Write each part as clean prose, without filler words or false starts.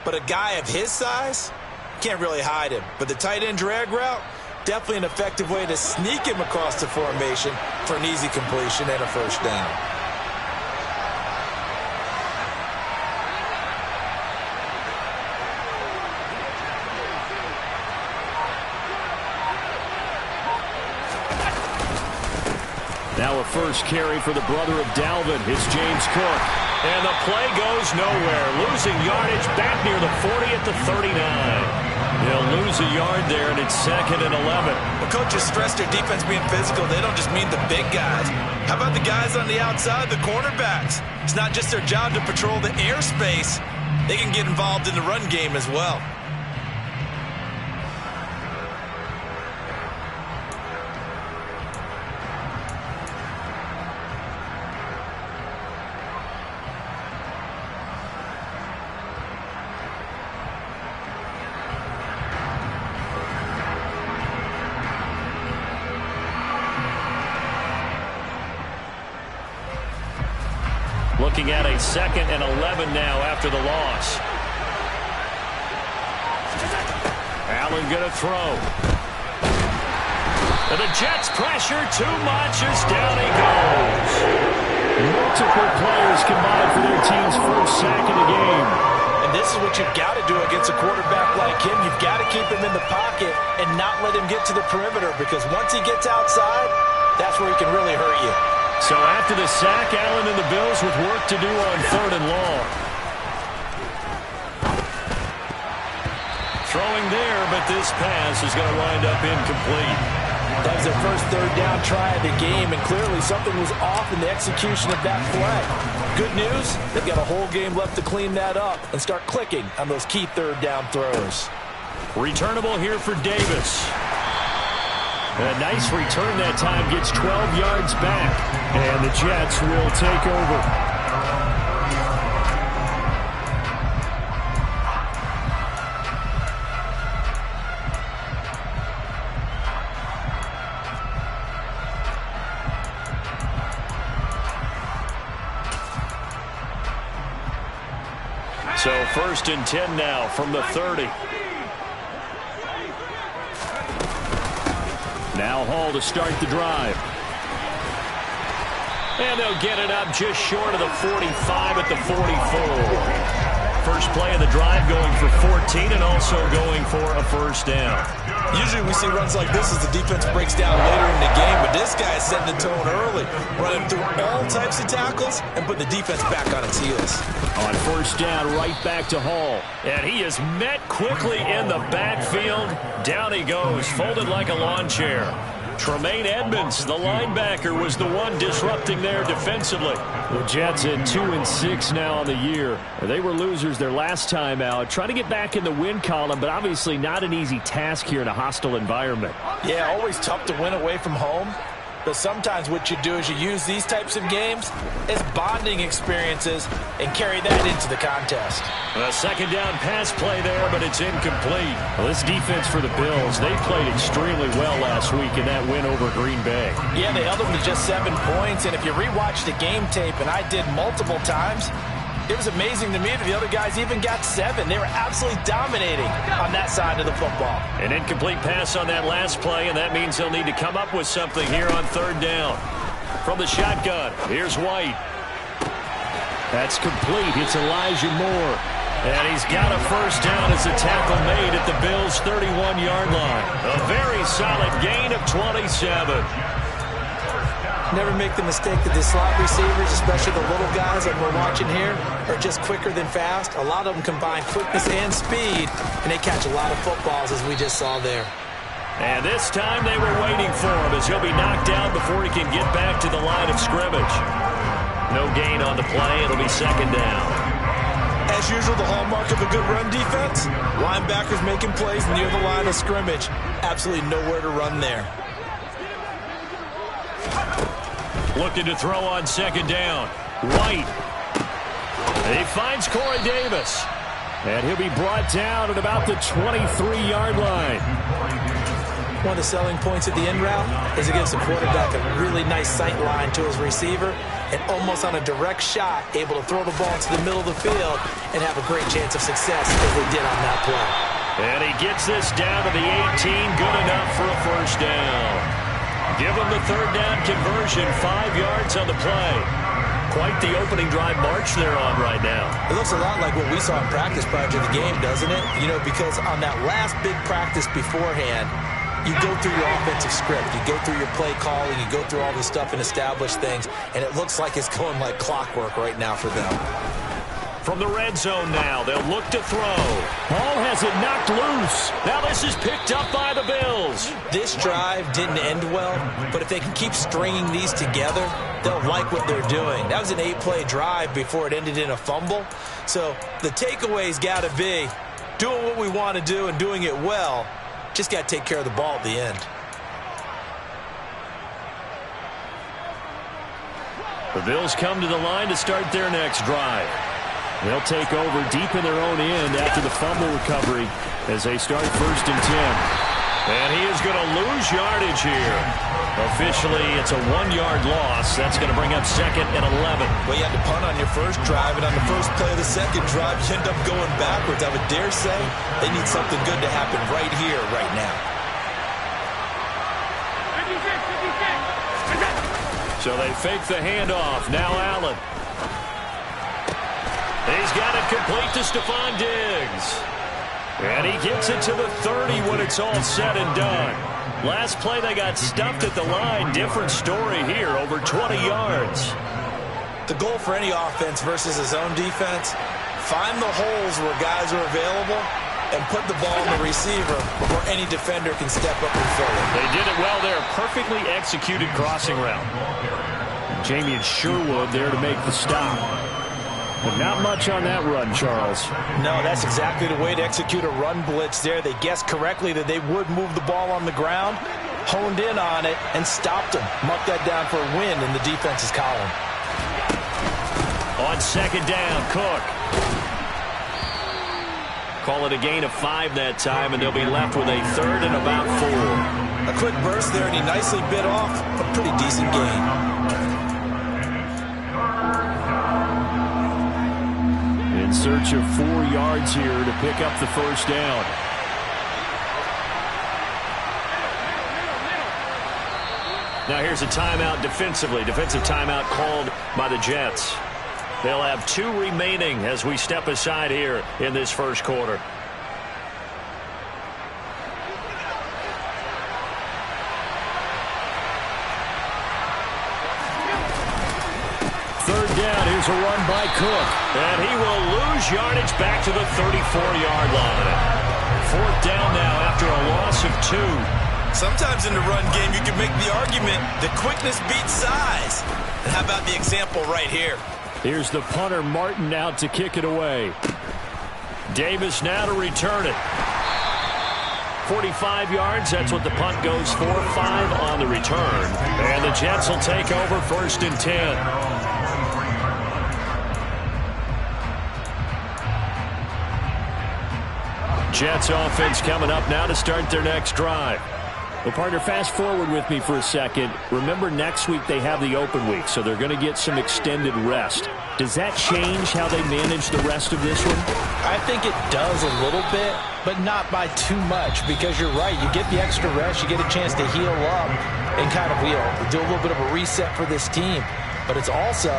But a guy of his size, can't really hide him. But the tight end drag route, definitely an effective way to sneak him across the formation for an easy completion and a first down. Now a first carry for the brother of Dalvin. It's James Cook. And the play goes nowhere. Losing yardage back near the 40 at the 39. They'll lose a yard there, and it's 2nd and 11. Well, coaches stress their defense being physical. They don't just mean the big guys. How about the guys on the outside, the cornerbacks? It's not just their job to patrol the airspace. They can get involved in the run game as well. Looking at a 2nd and 11 now after the loss. Allen going to throw. And the Jets pressure too much as down he goes. Multiple players combined for their team's first sack of the game. And this is what you've got to do against a quarterback like him. You've got to keep him in the pocket and not let him get to the perimeter, because once he gets outside, that's where he can really hurt you. So after the sack, Allen and the Bills with work to do on 3rd and long. Throwing there, but this pass is going to wind up incomplete. That was their first 3rd down try of the game, and clearly something was off in the execution of that play. Good news, they've got a whole game left to clean that up and start clicking on those key 3rd down throws. Returnable here for Davis. A nice return that time, gets 12 yards back, and the Jets will take over. So 1st and 10 now from the 30. Now Hall to start the drive. And they'll get it up just short of the 45 at the 44. First play of the drive going for 14 and also going for a first down. Usually we see runs like this as the defense breaks down later in the game, but this guy is setting the tone early, running through all types of tackles and put the defense back on its heels. On first down, right back to Hall. And he is met quickly in the backfield. Down he goes, folded like a lawn chair. Tremaine Edmonds, the linebacker, was the one disrupting there defensively. The Jets at 2-6 now on the year. They were losers their last time out, trying to get back in the win column, but obviously not an easy task here in a hostile environment. Yeah, always tough to win away from home. But sometimes what you do is you use these types of games as bonding experiences and carry that into the contest. A 2nd down pass play there, but it's incomplete. Well, this defense for the Bills, they played extremely well last week in that win over Green Bay. Yeah, they held them to just 7 points. And if you rewatch the game tape, and I did multiple times, it was amazing to me that the other guys even got 7. They were absolutely dominating on that side of the football. An incomplete pass on that last play, and that means they'll need to come up with something here on 3rd down. From the shotgun, here's White. That's complete. It's Elijah Moore. And he's got a first down as a tackle made at the Bills' 31-yard line. A very solid gain of 27. Never make the mistake that the slot receivers, especially the little guys that we're watching here, are just quicker than fast. A lot of them combine quickness and speed, and they catch a lot of footballs, as we just saw there. And this time they were waiting for him, as he'll be knocked down before he can get back to the line of scrimmage. No gain on the play. It'll be 2nd down. As usual, the hallmark of a good run defense, linebackers making plays near the line of scrimmage. Absolutely nowhere to run there. Looking to throw on 2nd down. White. He finds Corey Davis. And he'll be brought down at about the 23-yard line. one of the selling points of the in route is it gives the quarterback a really nice sight line to his receiver and almost on a direct shot able to throw the ball into the middle of the field and have a great chance of success as they did on that play. And he gets this down to the 18, good enough for a first down. Give him the third down conversion, 5 yards on the play. Quite the opening drive march they're on right now. It looks a lot like what we saw in practice prior to the game, doesn't it? You know, because on that last big practice beforehand, you go through your offensive script. You go through your play calling. You go through all this stuff and establish things. And it looks like it's going like clockwork right now for them. From the red zone now, they'll look to throw. Ball has it knocked loose. Now this is picked up by the Bills. This drive didn't end well, but if they can keep stringing these together, they'll like what they're doing. That was an 8-play drive before it ended in a fumble. So the takeaway's got to be doing what we want to do and doing it well. Just got to take care of the ball at the end. The Bills come to the line to start their next drive. They'll take over deep in their own end after the fumble recovery as they start 1st and 10. And he is going to lose yardage here. Officially, it's a 1-yard loss. That's going to bring up 2nd and 11. Well, you had to punt on your first drive, and on the first play of the second drive, you end up going backwards. I would dare say they need something good to happen right here, right now. So they fake the handoff. Now Allen. He's got it complete to Stephon Diggs. And he gets it to the 30 when it's all said and done. Last play they got stuffed at the line. Different story here, over 20 yards. The goal for any offense versus his own defense, find the holes where guys are available and put the ball in the receiver before any defender can step up and fill it. They did it well there. Perfectly executed crossing route. Jamie and Sherwood there to make the stop. But not much on that run, Charles. No, that's exactly the way to execute a run blitz there. They guessed correctly that they would move the ball on the ground, honed in on it, and stopped them. Marked that down for a win in the defense's column. On 2nd down, Cook. Call it a gain of 5 that time, and they'll be left with a 3rd and about 4. A quick burst there, and he nicely bit off a pretty decent gain. In search of 4 yards here to pick up the first down. Now here's a timeout defensively. Defensive timeout called by the Jets. They'll have 2 remaining as we step aside here in this first quarter. Here's a run by Cook. And he will lose yardage back to the 34-yard line. 4th down now after a loss of 2. Sometimes in the run game, you can make the argument that quickness beats size. And how about the example right here? Here's the punter, Martin, out to kick it away. Davis now to return it. 45 yards, that's what the punt goes for. 5 on the return. And the Jets will take over 1st and 10. Jets offense coming up now to start their next drive. Well, partner, fast forward with me for a second. Remember, next week they have the open week, so they're going to get some extended rest. Does that change how they manage the rest of this one? I think it does a little bit, but not by too much, because you're right. You get the extra rest, you get a chance to heal up and kind of, do a little bit of a reset for this team. But it's also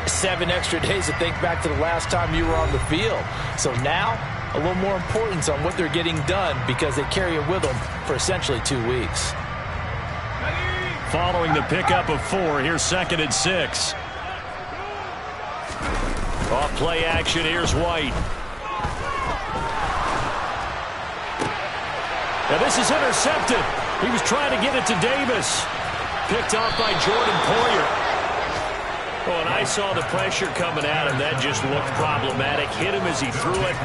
7 extra days to think back to the last time you were on the field. So now, a little more importance on what they're getting done because they carry it with them for essentially 2 weeks. Following the pickup of 4, here's 2nd and 6. Off play action, here's White. Now this is intercepted. He was trying to get it to Davis. Picked off by Jordan Poyer. Oh, and I saw the pressure coming at him. That just looked problematic. Hit him as he threw it,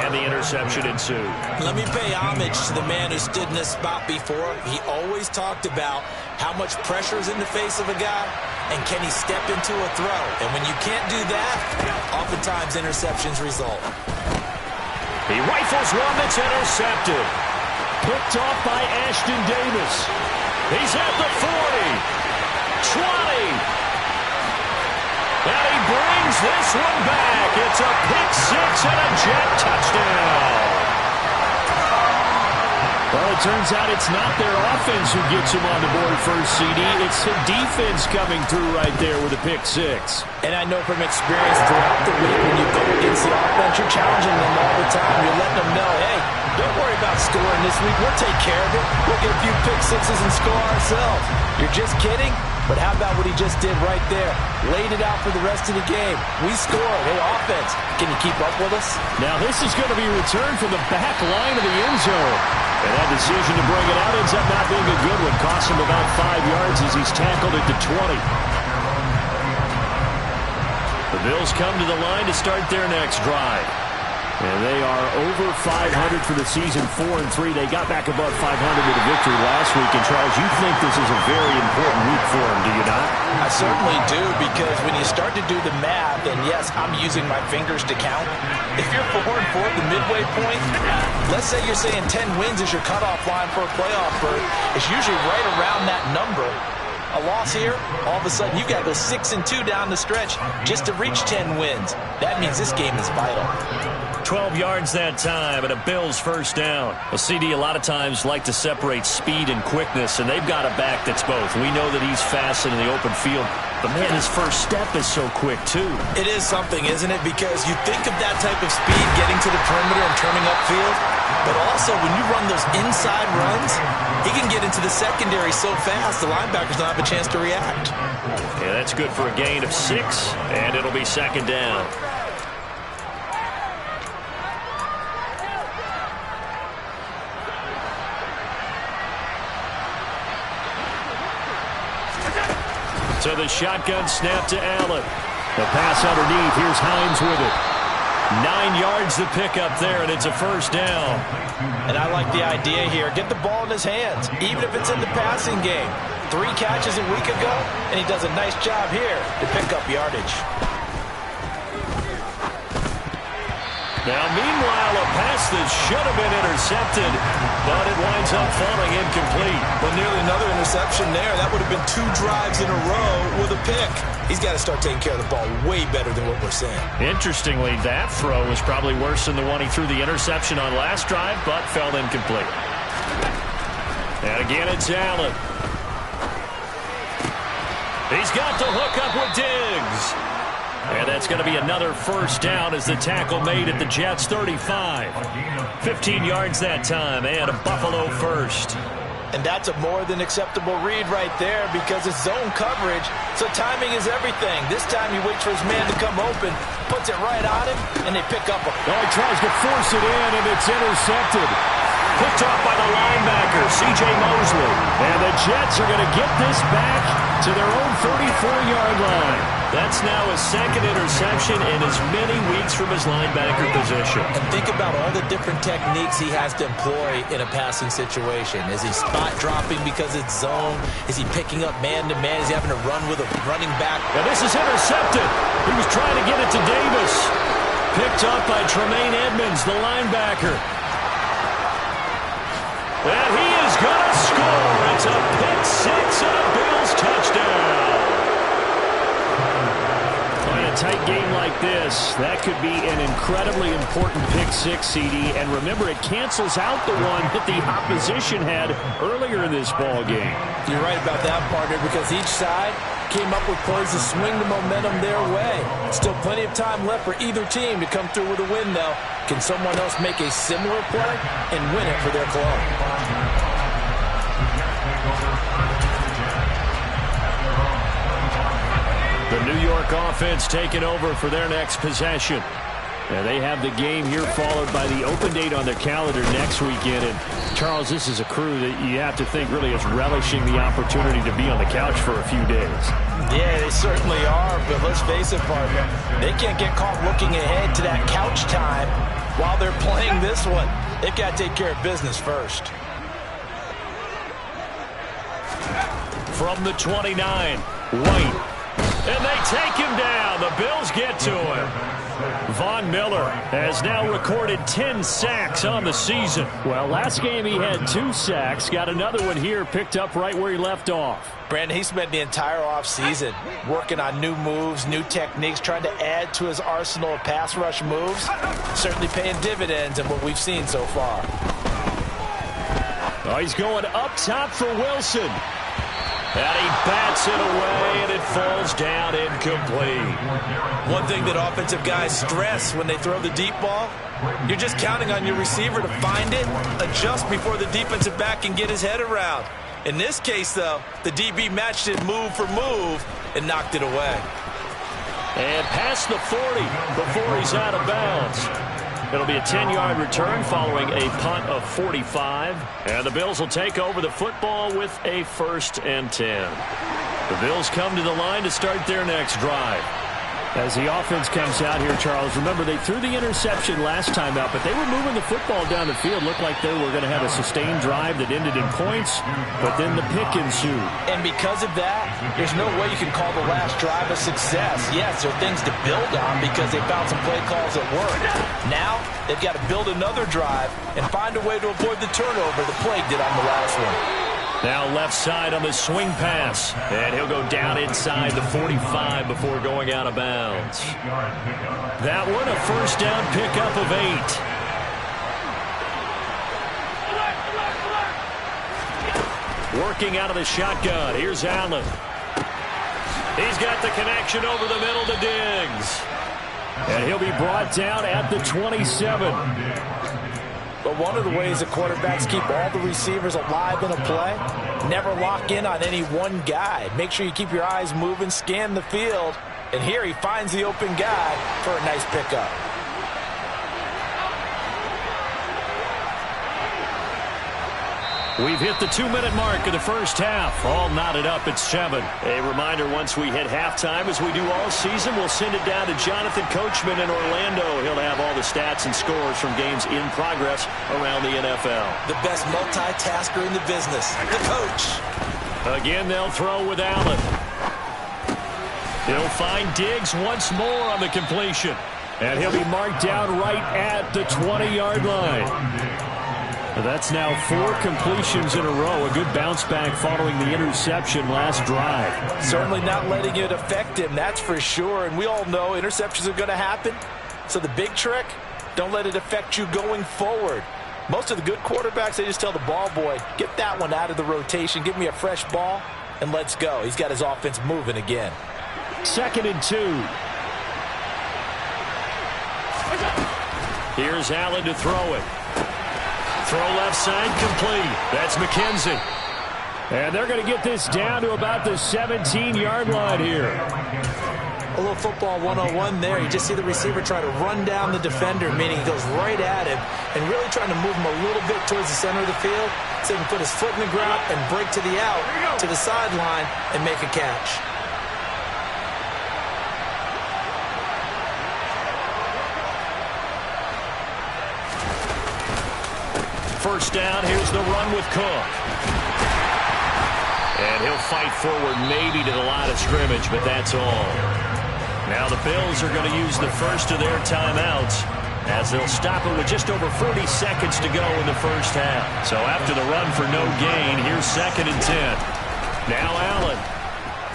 and the interception ensued. Let me pay homage to the man who stood in this spot before. He always talked about how much pressure is in the face of a guy, and can he step into a throw. And when you can't do that, oftentimes interceptions result. He rifles one that's intercepted. picked off by Ashton Davis. He's at the 40, 20. And he brings this one back. It's a pick six and a Jet touchdown. Well, it turns out it's not their offense who gets him on the board first, CD. It's the defense coming through right there with a pick six. And I know from experience throughout the week, when you go against the offense, you're challenging them all the time. You're letting them know, hey, don't worry about scoring this week. We'll take care of it. We'll get a few pick sixes and score ourselves. You're just kidding? But how about what he just did right there? Laid it out for the rest of the game. We scored. Hey, offense, can you keep up with us? Now this is going to be returned from the back line of the end zone. And that decision to bring it out ends up not being a good one. Costs him about 5 yards as he's tackled at the 20. The Bills come to the line to start their next drive. And they are over 500 for the season, 4-3. They got back above 500 with a victory last week. And, Charles, you think this is a very important week for them, do you not? I certainly do, because when you start to do the math, and yes, I'm using my fingers to count. If you're 4-4 at the midway point, let's say you're saying 10 wins is your cutoff line for a playoff berth. It's usually right around that number. A loss here, all of a sudden you've got to go 6-2 down the stretch just to reach 10 wins. That means this game is vital. 12 yards that time and a Bills first down. A CD a lot of times like to separate speed and quickness, and they've got a back that's both. We know that he's fast in the open field, but man, his first step is so quick too. It is something, isn't it? Because you think of that type of speed getting to the perimeter and turning upfield, but also when you run those inside runs, he can get into the secondary so fast the linebackers don't have a chance to react. Yeah, that's good for a gain of 6, and it'll be second down. So the shotgun snap to Allen. The pass underneath. Here's Hines with it. 9 yards to pick up there, and it's a first down. And I like the idea here. Get the ball in his hands, even if it's in the passing game. 3 catches a week ago, and he does a nice job here to pick up yardage. Now, meanwhile, a pass that should have been intercepted, but it winds up falling incomplete. Well, nearly another interception there. That would have been 2 drives in a row with a pick. He's got to start taking care of the ball way better than what we're seeing. Interestingly, that throw was probably worse than the one he threw the interception on last drive, but fell incomplete. And again, it's Allen. He's got the hook up with Diggs. And that's going to be another first down as the tackle made at the Jets' 35. 15 yards that time, and a Buffalo first. And that's a more than acceptable read right there because it's zone coverage, so timing is everything. This time he waits for his man to come open, puts it right on him, and they pick up. Oh, he tries to force it in, and it's intercepted. Picked off by the linebacker, C.J. Mosley. And the Jets are going to get this back to their own 34-yard line. That's now his second interception in as many weeks from his linebacker position. And think about all the different techniques he has to employ in a passing situation. Is he spot dropping because it's zone? Is he picking up man-to-man? Is he having to run with a running back? Now this is intercepted. He was trying to get it to Davis. Picked up by Tremaine Edmonds, the linebacker. And he is going to score. It's a pick six and a Bills touchdown. In a tight game like this, that could be an incredibly important pick six, CD. And remember, it cancels out the one that the opposition had earlier in this ball game. You're right about that, partner, because each side came up with plays to swing the momentum their way. Still plenty of time left for either team to come through with a win, though. Can someone else make a similar play and win it for their club? The New York offense taking over for their next possession. And they have the game here followed by the open date on their calendar next weekend. And Charles, this is a crew that you have to think really is relishing the opportunity to be on the couch for a few days. Yeah, they certainly are, but let's face it, partner. They can't get caught looking ahead to that couch time while they're playing this one. They've got to take care of business first. From the 29, White. And they take him down. The Bills get to him. Von Miller has now recorded 10 sacks on the season. Well, last game he had 2 sacks. Got another one here, picked up right where he left off. Brandon, he spent the entire offseason working on new moves, new techniques, trying to add to his arsenal of pass rush moves. Certainly paying dividends in what we've seen so far. Oh, he's going up top for Wilson. And he bats it away, and it falls down incomplete. One thing that offensive guys stress when they throw the deep ball, you're just counting on your receiver to find it, adjust before the defensive back can get his head around. In this case, though, the DB matched it move for move and knocked it away. And past the 40 before he's out of bounds. It'll be a 10-yard return following a punt of 45. And the Bills will take over the football with a 1st and 10. The Bills come to the line to start their next drive. As the offense comes out here, Charles, remember they threw the interception last time out, but they were moving the football down the field. Looked like they were going to have a sustained drive that ended in points, but then the pick ensued. And because of that, there's no way you can call the last drive a success. Yes, there are things to build on because they found some play calls that worked. Now, they've got to build another drive and find a way to avoid the turnover the play did on the last one. Now left side on the swing pass. And he'll go down inside the 45 before going out of bounds. That one a 1st down pickup of 8. Working out of the shotgun. Here's Allen. He's got the connection over the middle to Diggs. And he'll be brought down at the 27. But one of the ways that quarterbacks keep all the receivers alive in a play, never lock in on any one guy. Make sure you keep your eyes moving, scan the field. And here he finds the open guy for a nice pickup. We've hit the 2-minute mark of the first half. All knotted up at 7. A reminder, once we hit halftime, as we do all season, we'll send it down to Jonathan Coachman in Orlando. He'll have all the stats and scores from games in progress around the NFL. The best multitasker in the business, the coach. Again, they'll throw with Allen. He'll find Diggs once more on the completion. And he'll be marked down right at the 20-yard line. That's now 4 completions in a row. A good bounce back following the interception last drive. Certainly not letting it affect him, that's for sure. And we all know interceptions are going to happen. So the big trick, don't let it affect you going forward. Most of the good quarterbacks, they just tell the ball boy, get that one out of the rotation, give me a fresh ball, and let's go. He's got his offense moving again. 2nd and 2. Here's Allen to throw it. Throw left side complete. That's McKenzie. And they're going to get this down to about the 17-yard line here. A little football 101 there. You just see the receiver try to run down the defender, meaning he goes right at him and really trying to move him a little bit towards the center of the field so he can put his foot in the ground and break to the out, to the sideline, and make a catch. First down, here's the run with Cook. And he'll fight forward maybe to the line of scrimmage, but that's all. Now the Bills are going to use the first of their timeouts as they'll stop it with just over 40 seconds to go in the first half. So after the run for no gain, here's 2nd and 10. Now Allen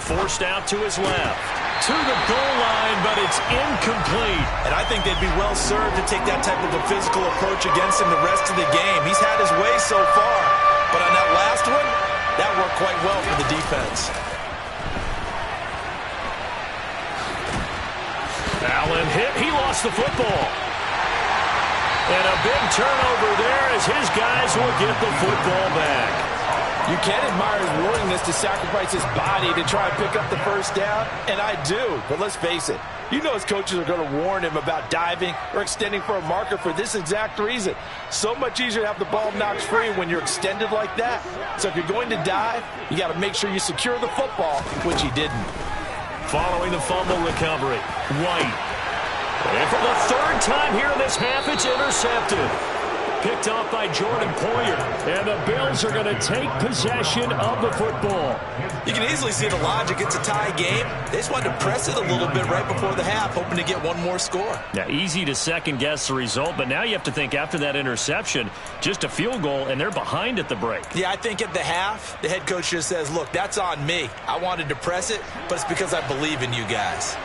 forced out to his left. To the goal line, but it's incomplete. And I think they'd be well served to take that type of a physical approach against him the rest of the game. He's had his way so far, but on that last one, that worked quite well for the defense. Allen hit. He lost the football. And a big turnover there as his guys will get the football back. You can admire his willingness to sacrifice his body to try and pick up the first down, and I do. But let's face it, you know his coaches are going to warn him about diving or extending for a marker for this exact reason. So much easier to have the ball knocked free when you're extended like that. So if you're going to dive, you got to make sure you secure the football, which he didn't. Following the fumble recovery, White. And for the 3rd time here in this half, it's intercepted. picked off by Jordan Poyer. And the Bills are going to take possession of the football. You can easily see the logic. It's a tie game. They just wanted to press it a little bit right before the half, hoping to get one more score. Yeah, easy to second-guess the result, but now you have to think after that interception, just a field goal, and they're behind at the break. Yeah, I think at the half, the head coach just says, look, that's on me. I wanted to press it, but it's because I believe in you guys.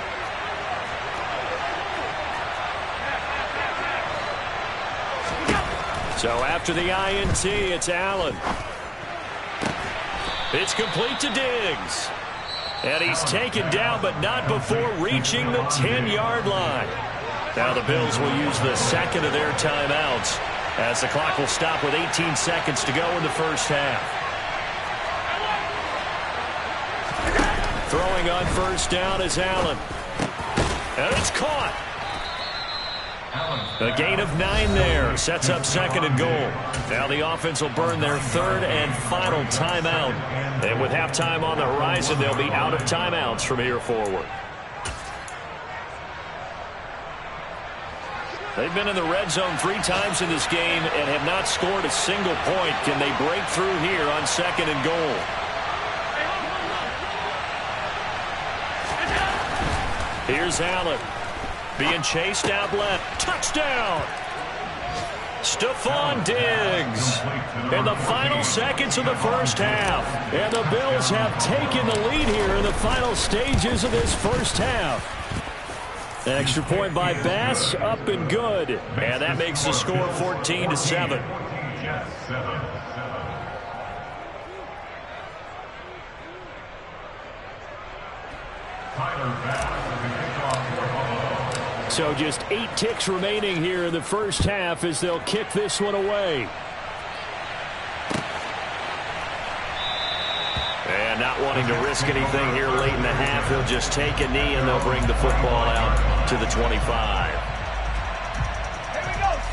So after the INT, it's Allen. It's complete to Diggs. And he's taken down, but not before reaching the 10-yard line. Now the Bills will use the second of their timeouts as the clock will stop with 18 seconds to go in the first half. Throwing on first down is Allen. And it's caught. A gain of 9 there. Sets up second and goal. Now the offense will burn their third and final timeout. And with halftime on the horizon, they'll be out of timeouts from here forward. They've been in the red zone 3 times in this game and have not scored a single point. Can they break through here on second and goal? Here's Allen. Being chased out left. Touchdown! Stephon Diggs. In the final seconds of the first half. And the Bills have taken the lead here in the final stages of this first half. Extra point by Bass, up and good. And that makes the score 14-7. So just 8 ticks remaining here in the first half as they'll kick this one away. And not wanting to risk anything here late in the half, he'll just take a knee and they'll bring the football out to the 25.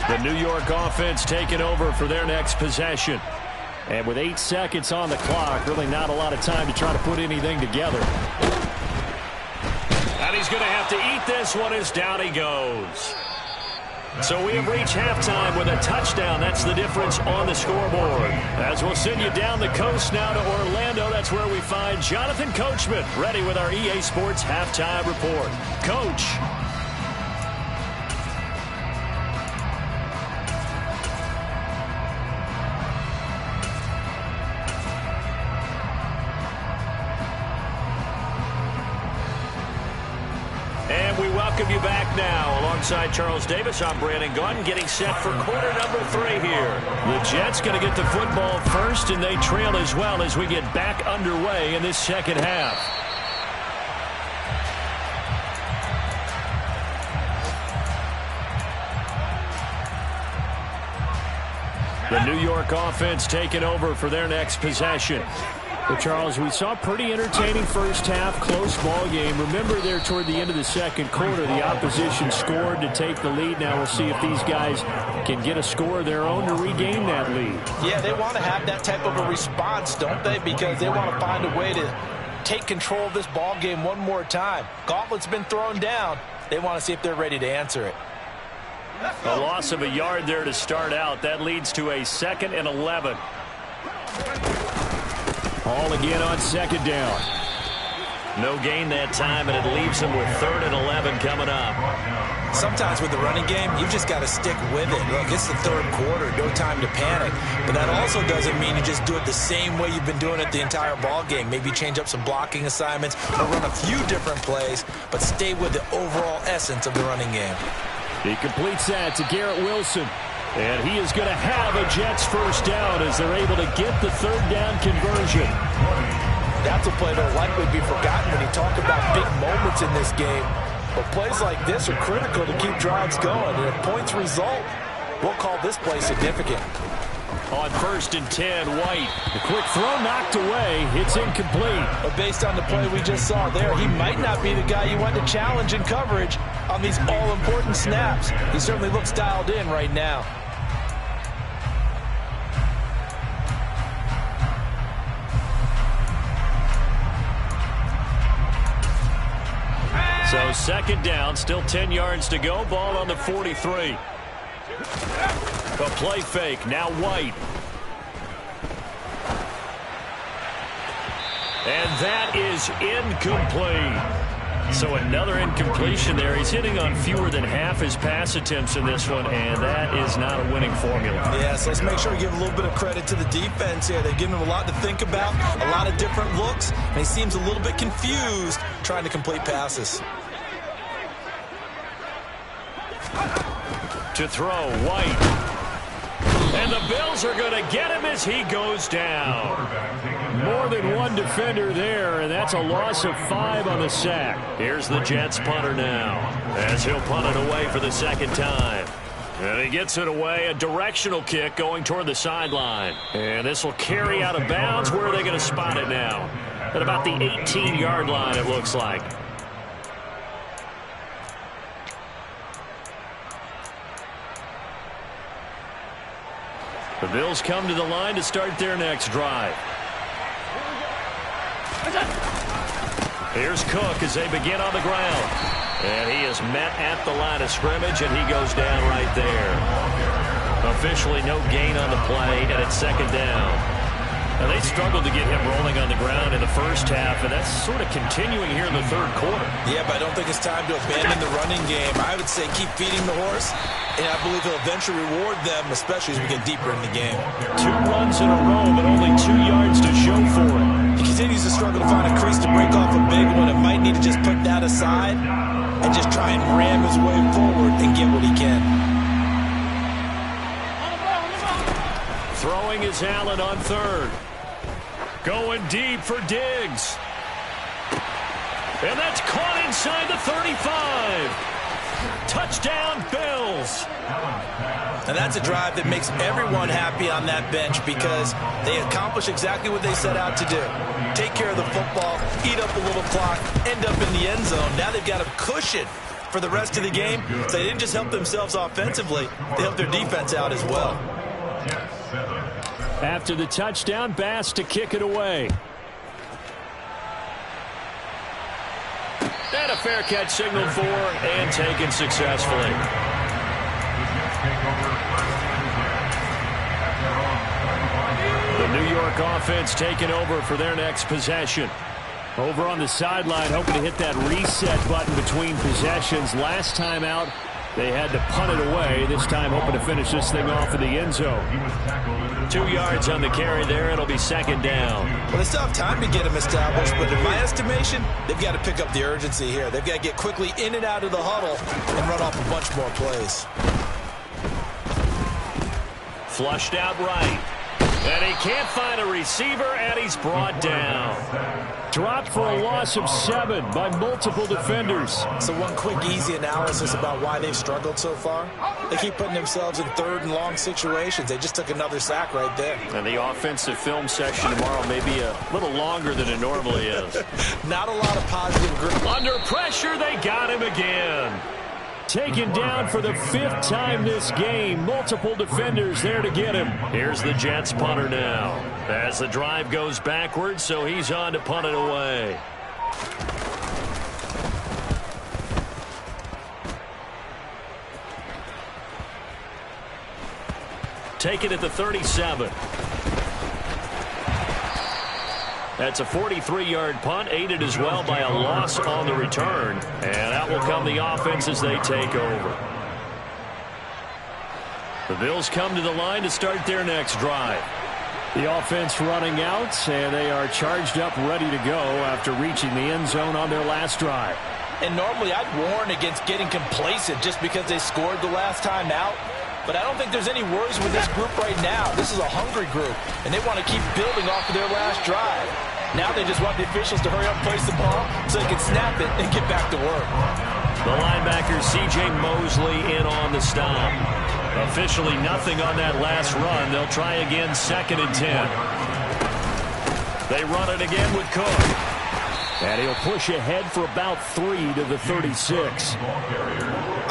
The New York offense taking over for their next possession. And with 8 seconds on the clock, really not a lot of time to try to put anything together. And he's going to have to eat this one as down he goes. So we have reached halftime with a touchdown. That's the difference on the scoreboard. As we'll send you down the coast now to Orlando, that's where we find Jonathan Coachman, ready with our EA Sports halftime report. Coach. And we welcome you back now. Alongside Charles Davis, I'm Brandon Gaudin, getting set for quarter number 3 here. The Jets going to get the football first, and they trail as well as we get back underway in this second half. The New York offense taking over for their next possession. Well, Charles, we saw a pretty entertaining first half, close ball game. Remember there toward the end of the second quarter, the opposition scored to take the lead. Now we'll see if these guys can get a score of their own to regain that lead. Yeah, they want to have that type of a response, don't they? Because they want to find a way to take control of this ball game one more time. Gauntlet's been thrown down. They want to see if they're ready to answer it. A loss of a yard there to start out. That leads to a 2nd and 11. All again on second down. No gain that time, and it leaves them with 3rd and 11 coming up. Sometimes with the running game, you've just got to stick with it. Look, it's the 3rd quarter, no time to panic. But that also doesn't mean you just do it the same way you've been doing it the entire ball game. Maybe change up some blocking assignments or run a few different plays, but stay with the overall essence of the running game. He completes that to Garrett Wilson. And he is going to have a Jets first down as they're able to get the 3rd down conversion. That's a play that will likely be forgotten when you talk about big moments in this game. But plays like this are critical to keep drives going. And if points result, we'll call this play significant. On 1st and 10, White. The quick throw knocked away. It's incomplete. But based on the play we just saw there, he might not be the guy you want to challenge in coverage on these all-important snaps. He certainly looks dialed in right now. So 2nd down, still 10 yards to go. Ball on the 43. A play fake, now White. And that is incomplete. So another incompletion there. He's hitting on fewer than half his pass attempts in this one, and that is not a winning formula. Yeah, so let's make sure we give a little bit of credit to the defense here. They've given him a lot to think about, a lot of different looks, and he seems a little bit confused trying to complete passes. To throw, White. And the Bills are going to get him as he goes down. More than one defender there, and that's a loss of 5 on the sack. Here's the Jets punter now, as he'll punt it away for the second time. And he gets it away, a directional kick going toward the sideline. And this will carry out of bounds. Where are they going to spot it now? At about the 18-yard line, it looks like. The Bills come to the line to start their next drive. Here's Cook as they begin on the ground. And he is met at the line of scrimmage, and he goes down right there. Officially no gain on the play, and it's second down. And they struggled to get him rolling on the ground in the first half, and that's sort of continuing here in the third quarter. Yeah, but I don't think it's time to abandon the running game. I would say keep feeding the horse, and I believe he'll eventually reward them, especially as we get deeper in the game. 2 runs in a row, but only 2 yards to show for it. He continues to struggle to find a crease to break off a big one. It might need to just put that aside and just try and ram his way forward and get what he can. Throwing is Allen on third. Going deep for Diggs. And that's caught inside the 35. Touchdown, Bills. And that's a drive that makes everyone happy on that bench because they accomplish exactly what they set out to do. Take care of the football, eat up a little clock, end up in the end zone. Now they've got a cushion for the rest of the game. So they didn't just help themselves offensively, they helped their defense out as well. After the touchdown, Bass to kick it away. And a fair catch signaled for and taken successfully. The New York offense taking over for their next possession. Over on the sideline, hoping to hit that reset button between possessions. Last time out, they had to punt it away. This time hoping to finish this thing off in the end zone. 2 yards on the carry there. It'll be second down. Well, they still have time to get him established, but in my estimation, they've got to pick up the urgency here. They've got to get quickly in and out of the huddle and run off a bunch more plays. Flushed out right. And he can't find a receiver, and he's brought down. Dropped for a loss of 7 by multiple defenders. So one quick, easy analysis about why they've struggled so far. They keep putting themselves in third and long situations. They just took another sack right there. And the offensive film section tomorrow may be a little longer than it normally is. Not a lot of positive grip. Under pressure, they got him again. Taken down for the 5th time this game. Multiple defenders there to get him. Here's the Jets punter now. As the drive goes backwards, so he's on to punt it away. Take it at the 37. That's a 43-yard punt, aided as well by a loss on the return. And out will come the offense as they take over. The Bills come to the line to start their next drive. The offense running out, and they are charged up, ready to go after reaching the end zone on their last drive. And normally I'd warn against getting complacent just because they scored the last time out. But I don't think there's any worries with this group right now. This is a hungry group, and they want to keep building off of their last drive. Now they just want the officials to hurry up and place the ball so they can snap it and get back to work. The linebacker, C.J. Mosley, in on the stop. Officially nothing on that last run. They'll try again, 2nd and 10. They run it again with Cook. And he'll push ahead for about 3 to the 36.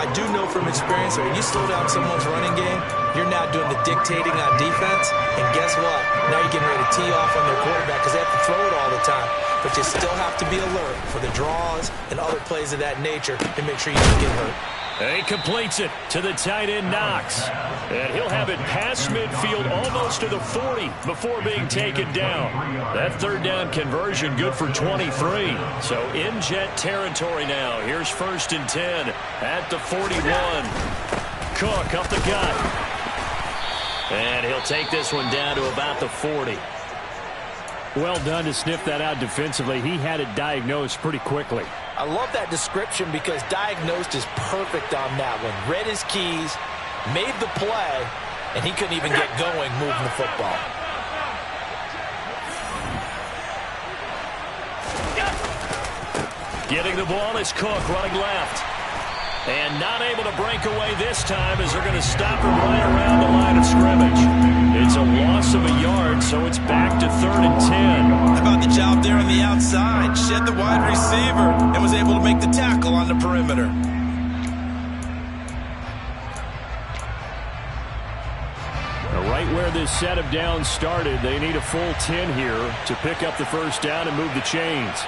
I do know from experience that when you slow down someone's running game, you're now doing the dictating on defense. And guess what? Now you're getting ready to tee off on their quarterback because they have to throw it all the time. But you still have to be alert for the draws and other plays of that nature and make sure you don't get hurt. And he completes it to the tight end, Knox. And he'll have it past midfield almost to the 40 before being taken down. That third down conversion good for 23. So in jet territory now. Here's 1st and 10 at the 41. Cook up the gut. And he'll take this one down to about the 40. Well done to sniff that out defensively. He had it diagnosed pretty quickly. I love that description because diagnosed is perfect on that one. Read his keys, made the play, and he couldn't even get going moving the football. Getting the ball is Cook running left. And not able to break away this time as they're going to stop him right around the line of scrimmage. It's a loss of a yard, so it's back to 3rd and 10. How about the job there on the outside? Shed the wide receiver and was able to make the tackle on the perimeter. Right where this set of downs started, they need a full 10 here to pick up the first down and move the chains.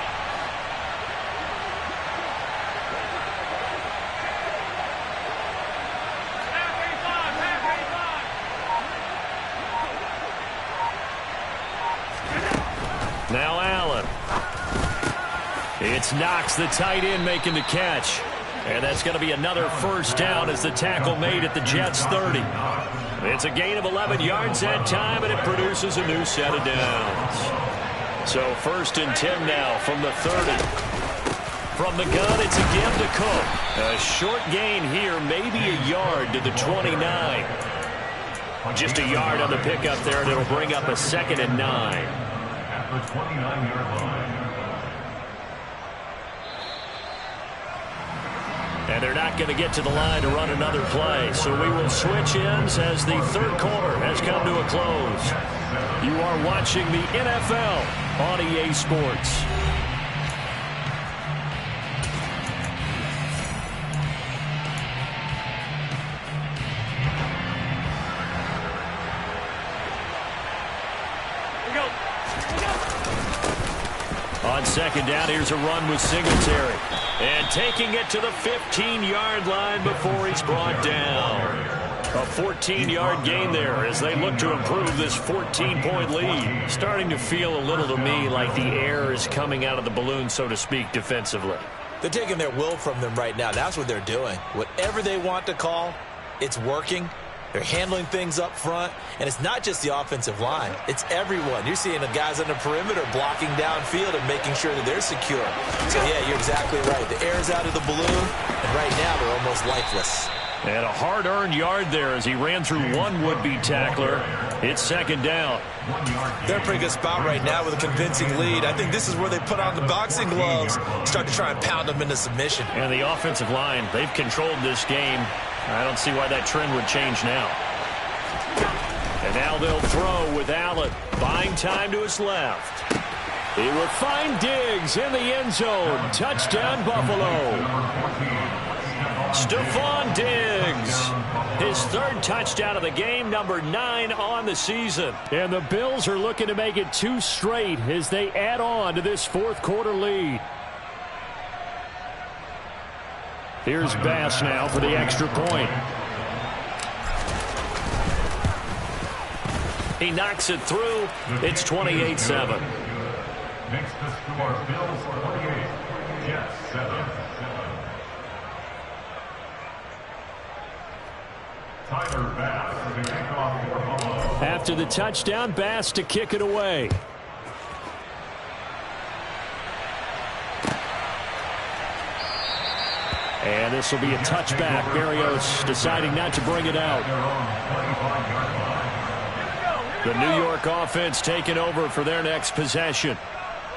Now Allen. It's Knox, the tight end, making the catch. And that's going to be another first down as the tackle made at the Jets' 30. It's a gain of 11 yards that time, and it produces a new set of downs. So 1st and 10 now from the 30. From the gun, it's a give to Cook. A short gain here, maybe a yard to the 29. Just a yard on the pickup there, and it'll bring up a 2nd and 9. The 29-yard line. And they're not going to get to the line to run another play. So we will switch ends as the third quarter has come to a close. You are watching the NFL on EA Sports. On 2nd down, here's a run with Singletary. And taking it to the 15-yard line before he's brought down. A 14-yard gain there as they look to improve this 14-point lead. Starting to feel a little to me like the air is coming out of the balloon, so to speak, defensively. They're taking their will from them right now. That's what they're doing. Whatever they want to call, it's working. They're handling things up front, and it's not just the offensive line. It's everyone. You're seeing the guys on the perimeter blocking downfield and making sure that they're secure. So, yeah, you're exactly right. The air is out of the balloon, and right now they're almost lifeless. And a hard-earned yard there as he ran through one would-be tackler. It's 2nd down. They're in a pretty good spot right now with a convincing lead. I think this is where they put on the boxing gloves, start to try and pound them into submission. And the offensive line, they've controlled this game. I don't see why that trend would change now. And now they'll throw with Allen, buying time to his left. He will find Diggs in the end zone. Touchdown, Buffalo. Stephon Diggs, his 3rd touchdown of the game, number 9 on the season. And the Bills are looking to make it 2 straight as they add on to this 4th quarter lead. Here's Bass now for the extra point. He knocks it through. It's 28-7. Next to score, Bills 28, Jets 7. Tyler Bass to kick off for Buffalo. After the touchdown, Bass to kick it away. And this will be a touchback. Berrios deciding not to bring it out. The New York offense taking over for their next possession.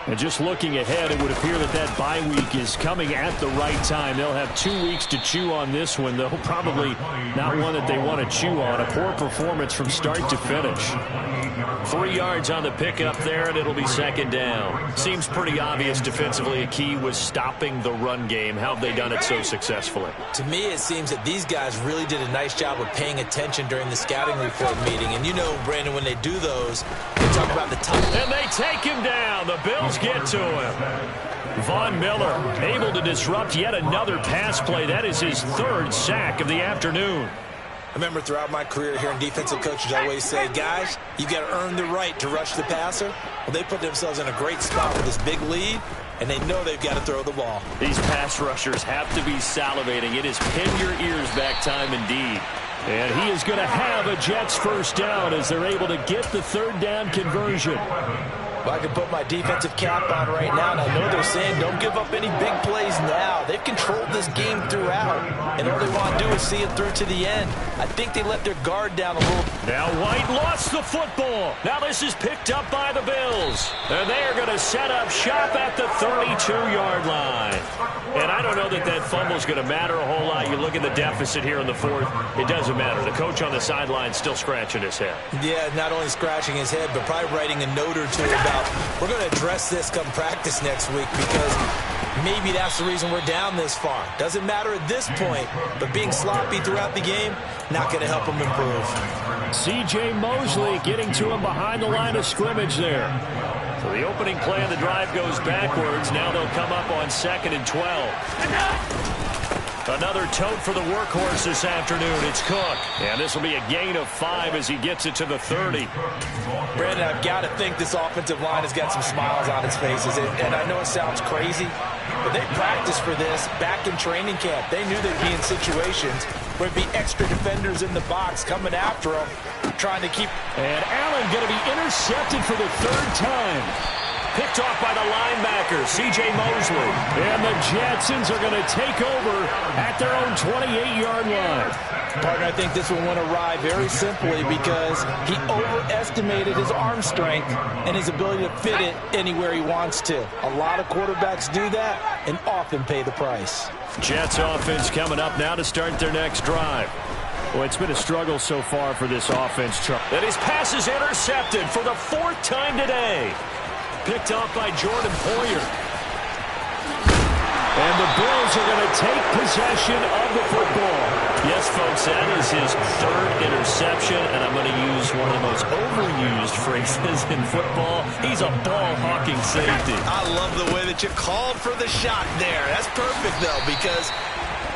And just looking ahead, it would appear that that bye week is coming at the right time. They'll have 2 weeks to chew on this one, though probably not one that they want to chew on. A poor performance from start to finish. 3 yards on the pickup there, and it'll be 2nd down. Seems pretty obvious defensively a key was stopping the run game. How have they done it so successfully? To me, it seems that these guys really did a nice job of paying attention during the scouting report meeting. And you know, Brandon, when they do those, they talk about the top. And they take him down. The Bills tackles get to him. Von Miller able to disrupt yet another pass play. That is his third sack of the afternoon. I remember throughout my career hearing defensive coaches always say, guys, you got to earn the right to rush the passer. Well, they put themselves in a great spot with this big lead, and they know they've got to throw the ball. These pass rushers have to be salivating. It is pin your ears back time indeed. And he is going to have a Jets first down as they're able to get the third down conversion. Well, I can put my defensive cap on right now, and I know they're saying don't give up any big plays now. They've controlled this game throughout, and all they want to do is see it through to the end. I think they let their guard down a little. Now White lost the football. Now this is picked up by the Bills. And they are going to set up shop at the 32-yard line. And I don't know that that fumble is going to matter a whole lot. You look at the deficit here in the fourth. It doesn't matter. The coach on the sideline still scratching his head. Yeah, not only scratching his head, but probably writing a note or two about we're going to address this come practice next week because maybe that's the reason we're down this far. Doesn't matter at this point, but being sloppy throughout the game, not going to help them improve. C.J. Mosley getting to him behind the line of scrimmage there. So the opening play of the drive goes backwards. Now they'll come up on 2nd and 12. Another tote for the workhorse this afternoon. It's Cook. And this will be a gain of 5 as he gets it to the 30. Brandon, I've got to think this offensive line has got some smiles on its faces. And I know it sounds crazy, but they practiced for this back in training camp. They knew they'd be in situations where there'd be extra defenders in the box coming after them, trying to keep. And Allen going to be intercepted for the third time. Picked off by the linebacker, C.J. Mosley. And the Jetsons are going to take over at their own 28-yard line. Partner, I think this one went awry very simply because he overestimated his arm strength and his ability to fit it anywhere he wants to. A lot of quarterbacks do that and often pay the price. Jets offense coming up now to start their next drive. Well, it's been a struggle so far for this offense, Chuck. And his pass is intercepted for the 4th time today. Picked off by Jordan Poyer. And the Bills are going to take possession of the football. Yes, folks, that is his 3rd interception, and I'm going to use one of the most overused phrases in football. He's a ball-hawking safety. I love the way that you called for the shot there. That's perfect, though, because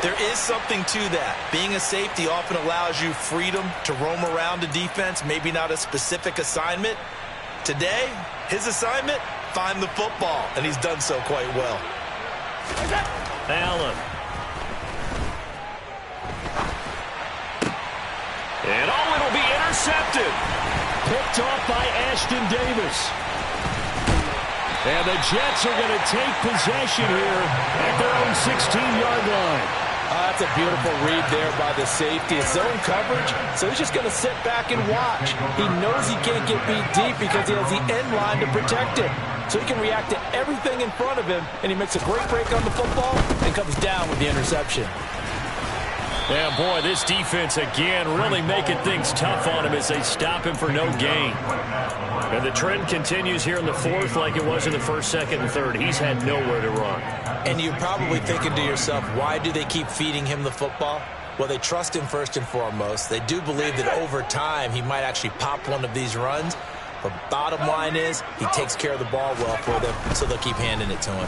there is something to that. Being a safety often allows you freedom to roam around the defense, maybe not a specific assignment. Today, his assignment, find the football, and he's done so quite well. Allen. And it'll be intercepted. Picked off by Ashton Davis. And the Jets are going to take possession here at their own 16-yard line. That's a beautiful read there by the safety. It's zone coverage, so he's just going to sit back and watch. He knows he can't get beat deep because he has the end line to protect him. So he can react to everything in front of him, and he makes a great break on the football and comes down with the interception. Yeah, boy, this defense again really making things tough on him as they stop him for no gain. And the trend continues here in the 4th like it was in the 1st, 2nd, and 3rd. He's had nowhere to run. And you're probably thinking to yourself, why do they keep feeding him the football? Well, they trust him first and foremost. They do believe that over time he might actually pop one of these runs. But bottom line is he takes care of the ball well for them, so they'll keep handing it to him.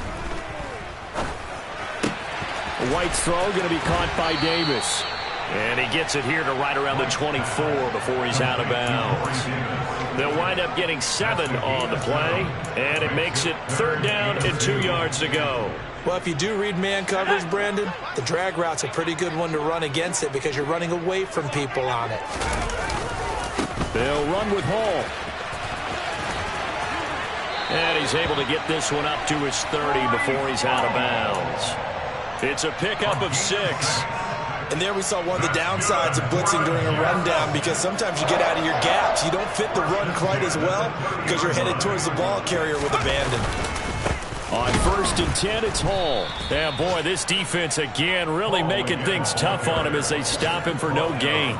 White's throw going to be caught by Davis. And he gets it here to right around the 24 before he's out of bounds. They'll wind up getting 7 on the play, and it makes it 3rd down and 2 yards to go. Well, if you do read man coverage, Brandon, the drag route's a pretty good one to run against it because you're running away from people on it. They'll run with Hall. And he's able to get this one up to his 30 before he's out of bounds. It's a pickup of 6. And there we saw one of the downsides of blitzing during a rundown because sometimes you get out of your gaps. You don't fit the run quite as well because you're headed towards the ball carrier with abandon. On 1st and 10, it's Hall. Yeah, boy, this defense again really making things tough on him as they stop him for no gain.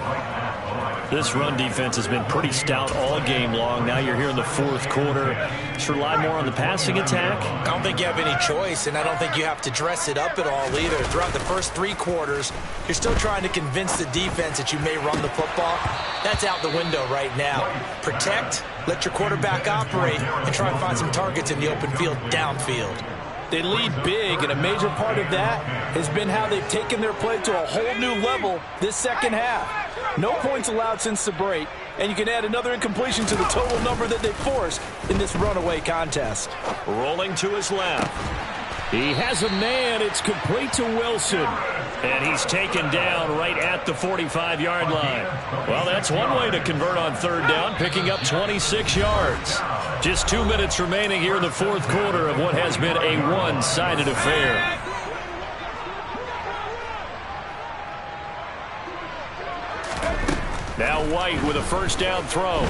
This run defense has been pretty stout all game long. Now you're here in the 4th quarter. Just rely more on the passing attack. I don't think you have any choice, and I don't think you have to dress it up at all either. Throughout the first 3 quarters, you're still trying to convince the defense that you may run the football. That's out the window right now. Protect Let your quarterback operate and try and find some targets in the open field downfield. They lead big, and a major part of that has been how they've taken their play to a whole new level this second half. No points allowed since the break, and you can add another incompletion to the total number that they forced in this runaway contest. Rolling to his left. He has a man. It's complete to Wilson. And he's taken down right at the 45-yard line. Well, that's one way to convert on third down, picking up 26 yards. Just 2 minutes remaining here in the fourth quarter of what has been a one-sided affair. Now White with a first down throw.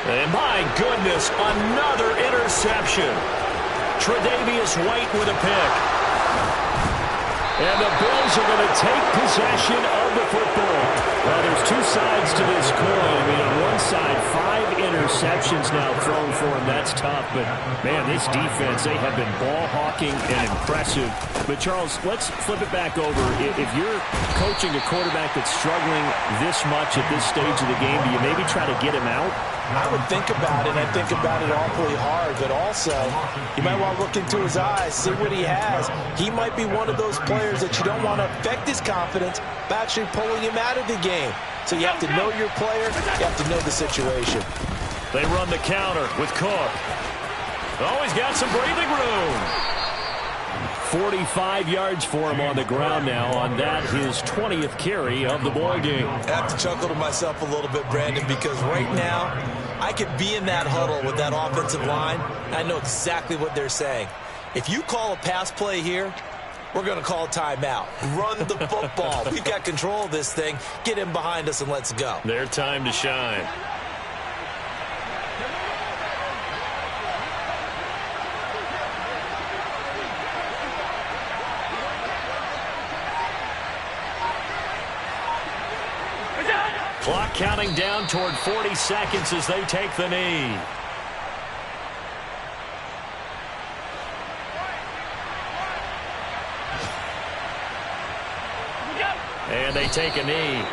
And my goodness, another interception. Tre'Davious White with a pick. And the Bills are going to take possession of the football. Well, there's two sides to this coin. I mean, on one side, 5 interceptions now thrown for him. That's tough. But, man, this defense, they have been ball hawking and impressive. But, Charles, let's flip it back over. If you're coaching a quarterback that's struggling this much at this stage of the game, do you maybe try to get him out? I would think about it, and I think about it awfully hard, but also you might want to look into his eyes, see what he has. He might be one of those players that you don't want to affect his confidence by actually pulling him out of the game. So you have to know your player, you have to know the situation. They run the counter with Cook. Oh, he's got some breathing room. 45 yards for him on the ground now on that, his 20th carry of the ball game. I have to chuckle to myself a little bit, Brandon, because right now I could be in that huddle with that offensive line. I know exactly what they're saying. If you call a pass play here, we're going to call timeout. Run the football. We've got control of this thing. Get him behind us and let's go. Their time to shine. Clock counting down toward 40 seconds as they take the knee. And they take a knee.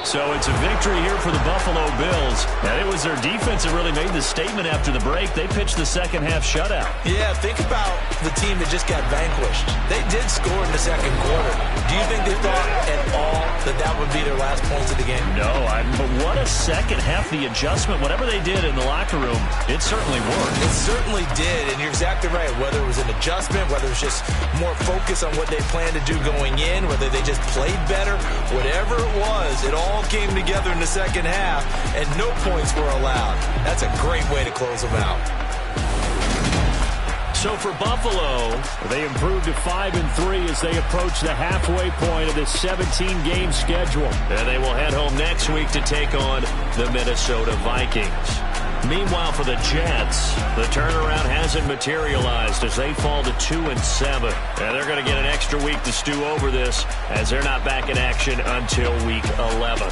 So it's a victory here for the Buffalo Bills. And it was their defense that really made the statement after the break. They pitched the second half shutout. Yeah, think about the team that just got vanquished. They did score in the second quarter. Do you think they thought at all that that would be their last points of the game? No, but what a second half. The adjustment, whatever they did in the locker room, it certainly worked. It certainly did, and you're exactly right. Whether it was an adjustment, whether it was just more focus on what they planned to do going in, whether they just played better, whatever it was, it all came together in the second half, and no points were allowed. That's a great way to close them out. So for Buffalo, they improved to 5-3 as they approach the halfway point of this 17-game schedule. And they will head home next week to take on the Minnesota Vikings. Meanwhile, for the Jets, the turnaround hasn't materialized as they fall to 2-7. And they're going to get an extra week to stew over this as they're not back in action until week 11.